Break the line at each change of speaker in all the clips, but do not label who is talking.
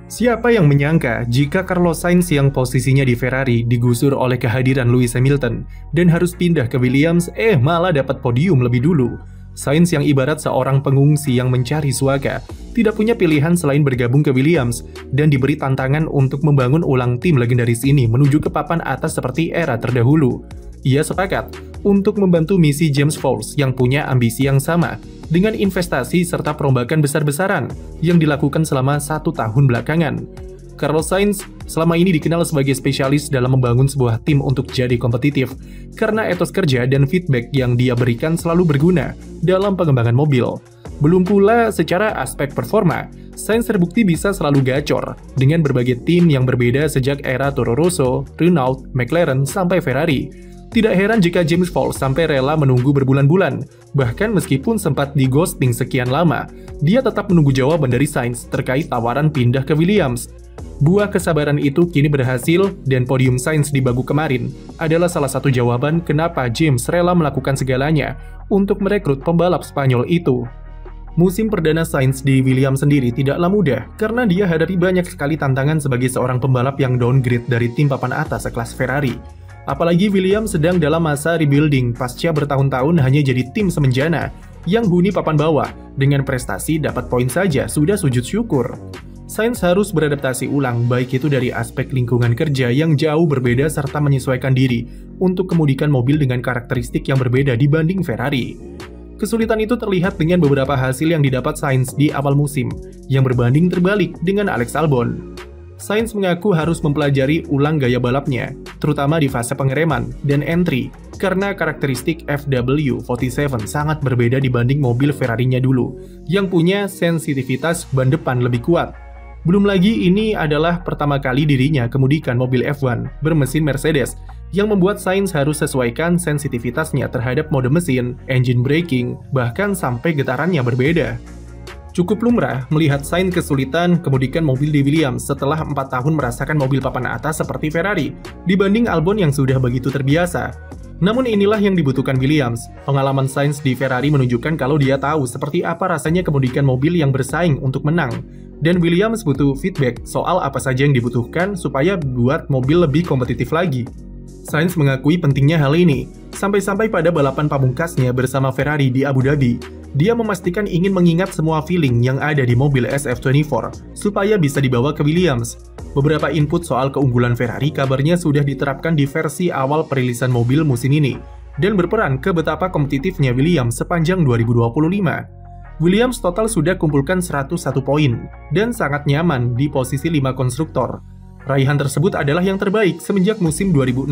Siapa yang menyangka jika Carlos Sainz yang posisinya di Ferrari digusur oleh kehadiran Lewis Hamilton dan harus pindah ke Williams, malah dapat podium lebih dulu. Sainz yang ibarat seorang pengungsi yang mencari suaka, tidak punya pilihan selain bergabung ke Williams dan diberi tantangan untuk membangun ulang tim legendaris ini menuju ke papan atas seperti era terdahulu. Ia sepakat untuk membantu misi James Vowles yang punya ambisi yang sama dengan investasi serta perombakan besar-besaran yang dilakukan selama 1 tahun belakangan. Carlos Sainz selama ini dikenal sebagai spesialis dalam membangun sebuah tim untuk jadi kompetitif karena etos kerja dan feedback yang dia berikan selalu berguna dalam pengembangan mobil. Belum pula secara aspek performa, Sainz terbukti bisa selalu gacor dengan berbagai tim yang berbeda sejak era Toro Rosso, Renault, McLaren, sampai Ferrari. Tidak heran jika James Vowles sampai rela menunggu berbulan-bulan. Bahkan meskipun sempat di-ghosting sekian lama, dia tetap menunggu jawaban dari Sainz terkait tawaran pindah ke Williams. Buah kesabaran itu kini berhasil dan podium Sainz di Baku kemarin adalah salah satu jawaban kenapa James rela melakukan segalanya untuk merekrut pembalap Spanyol itu. Musim perdana Sainz di Williams sendiri tidaklah mudah karena dia hadapi banyak sekali tantangan sebagai seorang pembalap yang downgrade dari tim papan atas sekelas Ferrari. Apalagi Williams sedang dalam masa rebuilding pasca bertahun-tahun hanya jadi tim semenjana yang huni papan bawah, dengan prestasi dapat poin saja sudah sujud syukur. Sainz harus beradaptasi ulang, baik itu dari aspek lingkungan kerja yang jauh berbeda serta menyesuaikan diri untuk kemudikan mobil dengan karakteristik yang berbeda dibanding Ferrari. Kesulitan itu terlihat dengan beberapa hasil yang didapat Sainz di awal musim, yang berbanding terbalik dengan Alex Albon. Sainz mengaku harus mempelajari ulang gaya balapnya, terutama di fase pengereman dan entry, karena karakteristik FW47 sangat berbeda dibanding mobil Ferrari-nya dulu, yang punya sensitivitas ban depan lebih kuat. Belum lagi ini adalah pertama kali dirinya kemudikan mobil F1 bermesin Mercedes, yang membuat Sainz harus sesuaikan sensitivitasnya terhadap mode mesin, engine braking, bahkan sampai getarannya berbeda. Cukup lumrah melihat Sainz kesulitan kemudikan mobil di Williams setelah 4 tahun merasakan mobil papan atas seperti Ferrari, dibanding Albon yang sudah begitu terbiasa. Namun inilah yang dibutuhkan Williams. Pengalaman Sainz di Ferrari menunjukkan kalau dia tahu seperti apa rasanya kemudikan mobil yang bersaing untuk menang. Dan Williams butuh feedback soal apa saja yang dibutuhkan supaya buat mobil lebih kompetitif lagi. Sainz mengakui pentingnya hal ini, sampai-sampai pada balapan pamungkasnya bersama Ferrari di Abu Dhabi, dia memastikan ingin mengingat semua feeling yang ada di mobil SF24 supaya bisa dibawa ke Williams. Beberapa input soal keunggulan Ferrari kabarnya sudah diterapkan di versi awal perilisan mobil musim ini dan berperan ke betapa kompetitifnya Williams sepanjang 2025. Williams total sudah kumpulkan 101 poin dan sangat nyaman di posisi 5 konstruktor. Raihan tersebut adalah yang terbaik semenjak musim 2016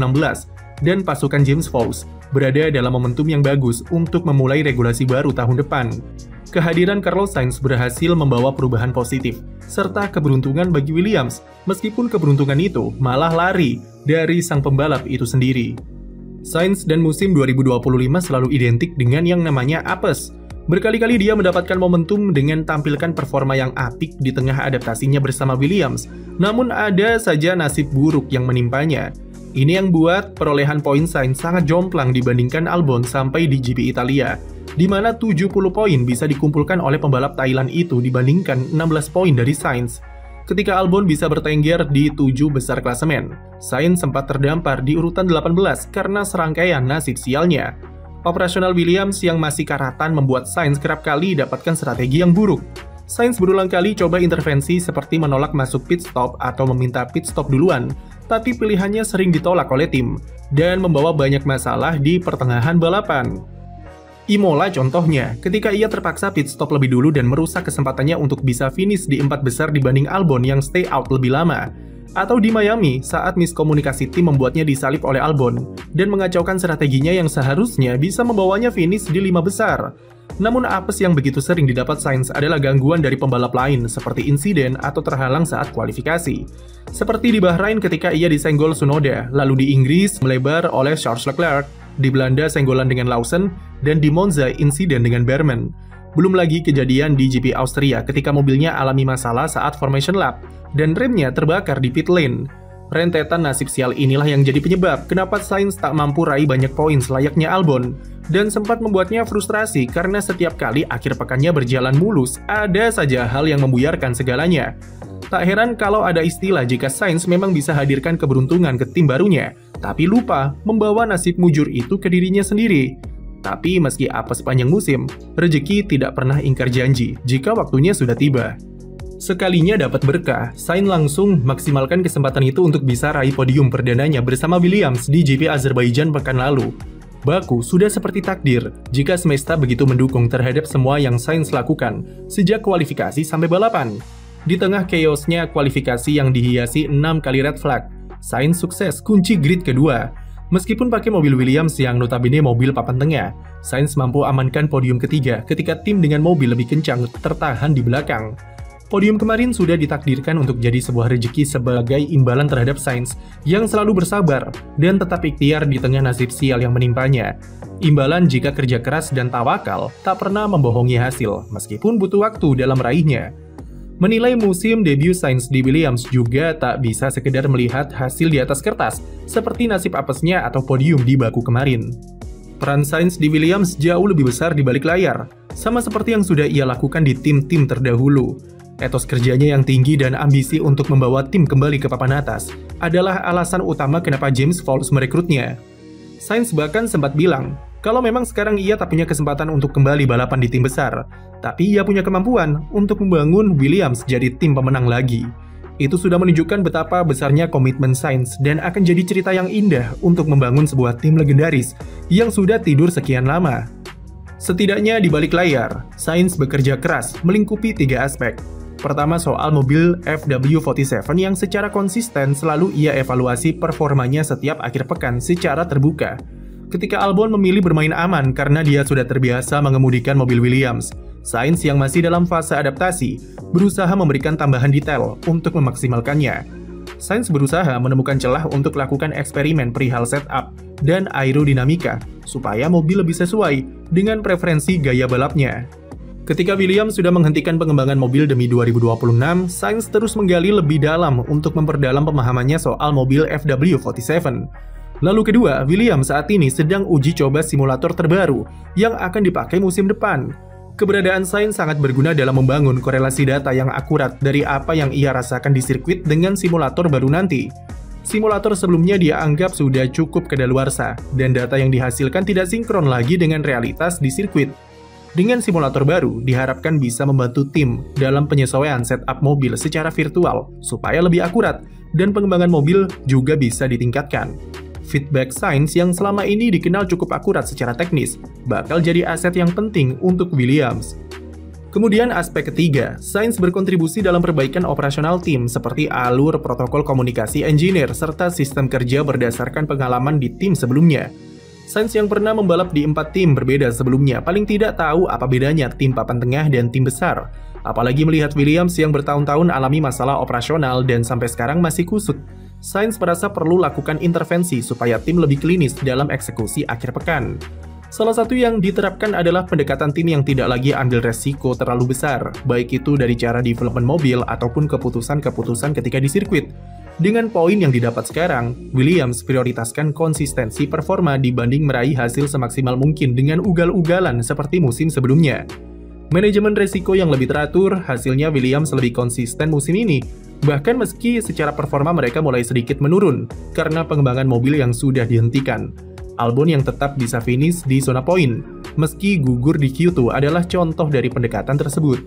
dan pasukan James Vowles berada dalam momentum yang bagus untuk memulai regulasi baru tahun depan. Kehadiran Carlos Sainz berhasil membawa perubahan positif serta keberuntungan bagi Williams, meskipun keberuntungan itu malah lari dari sang pembalap itu sendiri. Sainz dan musim 2025 selalu identik dengan yang namanya apes. Berkali-kali dia mendapatkan momentum dengan tampilkan performa yang apik di tengah adaptasinya bersama Williams, namun ada saja nasib buruk yang menimpanya. Ini yang buat perolehan poin Sainz sangat jomplang dibandingkan Albon sampai di GP Italia, di mana 70 poin bisa dikumpulkan oleh pembalap Thailand itu dibandingkan 16 poin dari Sainz. Ketika Albon bisa bertengger di 7 besar klasemen, Sainz sempat terdampar di urutan 18 karena serangkaian nasib sialnya. Operasional Williams yang masih karatan membuat Sainz kerap kali dapatkan strategi yang buruk. Sainz berulang kali coba intervensi seperti menolak masuk pit stop atau meminta pit stop duluan, tapi pilihannya sering ditolak oleh tim, dan membawa banyak masalah di pertengahan balapan. Imola contohnya, ketika ia terpaksa pit stop lebih dulu dan merusak kesempatannya untuk bisa finish di 4 besar dibanding Albon yang stay out lebih lama. Atau di Miami, saat miskomunikasi tim membuatnya disalip oleh Albon, dan mengacaukan strateginya yang seharusnya bisa membawanya finish di 5 besar. Namun apes yang begitu sering didapat Sainz adalah gangguan dari pembalap lain seperti insiden atau terhalang saat kualifikasi. Seperti di Bahrain ketika ia disenggol Tsunoda, lalu di Inggris melebar oleh Charles Leclerc, di Belanda senggolan dengan Lawson, dan di Monza insiden dengan Behrman. Belum lagi kejadian di GP Austria ketika mobilnya alami masalah saat formation lap dan remnya terbakar di pit lane. Rentetan nasib sial inilah yang jadi penyebab kenapa Sainz tak mampu raih banyak poin selayaknya Albon, dan sempat membuatnya frustrasi karena setiap kali akhir pekannya berjalan mulus, ada saja hal yang membuyarkan segalanya. Tak heran kalau ada istilah jika Sainz memang bisa hadirkan keberuntungan ke tim barunya, tapi lupa membawa nasib mujur itu ke dirinya sendiri. Tapi meski apes sepanjang musim, rezeki tidak pernah ingkar janji jika waktunya sudah tiba. Sekalinya dapat berkah, Sainz langsung maksimalkan kesempatan itu untuk bisa raih podium perdananya bersama Williams di GP Azerbaijan pekan lalu. Baku sudah seperti takdir jika semesta begitu mendukung terhadap semua yang Sainz lakukan sejak kualifikasi sampai balapan. Di tengah chaosnya kualifikasi yang dihiasi 6 kali red flag, Sainz sukses kunci grid kedua. Meskipun pakai mobil Williams yang notabene mobil papan tengah, Sainz mampu amankan podium ketiga ketika tim dengan mobil lebih kencang tertahan di belakang. Podium kemarin sudah ditakdirkan untuk jadi sebuah rejeki sebagai imbalan terhadap Sainz yang selalu bersabar dan tetap ikhtiar di tengah nasib sial yang menimpanya. Imbalan jika kerja keras dan tawakal tak pernah membohongi hasil, meskipun butuh waktu dalam meraihnya. Menilai musim debut Sainz di Williams juga tak bisa sekedar melihat hasil di atas kertas, seperti nasib apesnya atau podium di Baku kemarin. Peran Sainz di Williams jauh lebih besar di balik layar, sama seperti yang sudah ia lakukan di tim-tim terdahulu. Etos kerjanya yang tinggi dan ambisi untuk membawa tim kembali ke papan atas adalah alasan utama kenapa James Vowles merekrutnya. Sainz bahkan sempat bilang, kalau memang sekarang ia tak punya kesempatan untuk kembali balapan di tim besar, tapi ia punya kemampuan untuk membangun Williams jadi tim pemenang lagi. Itu sudah menunjukkan betapa besarnya komitmen Sainz dan akan jadi cerita yang indah untuk membangun sebuah tim legendaris yang sudah tidur sekian lama. Setidaknya di balik layar, Sainz bekerja keras melingkupi 3 aspek. Pertama soal mobil FW47 yang secara konsisten selalu ia evaluasi performanya setiap akhir pekan secara terbuka. Ketika Albon memilih bermain aman karena dia sudah terbiasa mengemudikan mobil Williams, Sainz yang masih dalam fase adaptasi berusaha memberikan tambahan detail untuk memaksimalkannya. Sainz berusaha menemukan celah untuk lakukan eksperimen perihal setup dan aerodinamika supaya mobil lebih sesuai dengan preferensi gaya balapnya. Ketika Williams sudah menghentikan pengembangan mobil demi 2026, Sainz terus menggali lebih dalam untuk memperdalam pemahamannya soal mobil FW47. Lalu kedua, Williams saat ini sedang uji coba simulator terbaru yang akan dipakai musim depan. Keberadaan Sainz sangat berguna dalam membangun korelasi data yang akurat dari apa yang ia rasakan di sirkuit dengan simulator baru nanti. Simulator sebelumnya dia anggap sudah cukup kadaluarsa, dan data yang dihasilkan tidak sinkron lagi dengan realitas di sirkuit. Dengan simulator baru, diharapkan bisa membantu tim dalam penyesuaian setup mobil secara virtual supaya lebih akurat, dan pengembangan mobil juga bisa ditingkatkan. Feedback Sainz yang selama ini dikenal cukup akurat secara teknis, bakal jadi aset yang penting untuk Williams. Kemudian aspek ketiga, Sainz berkontribusi dalam perbaikan operasional tim seperti alur protokol komunikasi engineer serta sistem kerja berdasarkan pengalaman di tim sebelumnya. Sainz yang pernah membalap di 4 tim berbeda sebelumnya paling tidak tahu apa bedanya tim papan tengah dan tim besar. Apalagi melihat Williams yang bertahun-tahun alami masalah operasional dan sampai sekarang masih kusut. Sainz merasa perlu lakukan intervensi supaya tim lebih klinis dalam eksekusi akhir pekan. Salah satu yang diterapkan adalah pendekatan tim yang tidak lagi ambil resiko terlalu besar, baik itu dari cara development mobil ataupun keputusan-keputusan ketika di sirkuit. Dengan poin yang didapat sekarang, Williams prioritaskan konsistensi performa dibanding meraih hasil semaksimal mungkin dengan ugal-ugalan seperti musim sebelumnya. Manajemen resiko yang lebih teratur, hasilnya Williams lebih konsisten musim ini. Bahkan meski secara performa mereka mulai sedikit menurun karena pengembangan mobil yang sudah dihentikan. Albon yang tetap bisa finish di zona poin, meski gugur di Q2 adalah contoh dari pendekatan tersebut.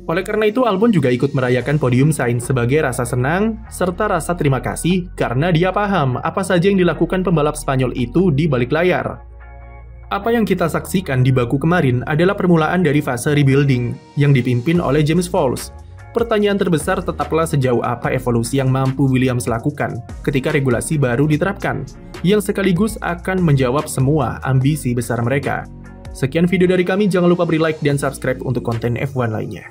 Oleh karena itu, Albon juga ikut merayakan podium Sainz sebagai rasa senang serta rasa terima kasih karena dia paham apa saja yang dilakukan pembalap Spanyol itu di balik layar. Apa yang kita saksikan di Baku kemarin adalah permulaan dari fase rebuilding yang dipimpin oleh James Vowles. Pertanyaan terbesar tetaplah sejauh apa evolusi yang mampu Williams lakukan ketika regulasi baru diterapkan, yang sekaligus akan menjawab semua ambisi besar mereka. Sekian video dari kami, jangan lupa beri like dan subscribe untuk konten F1 lainnya.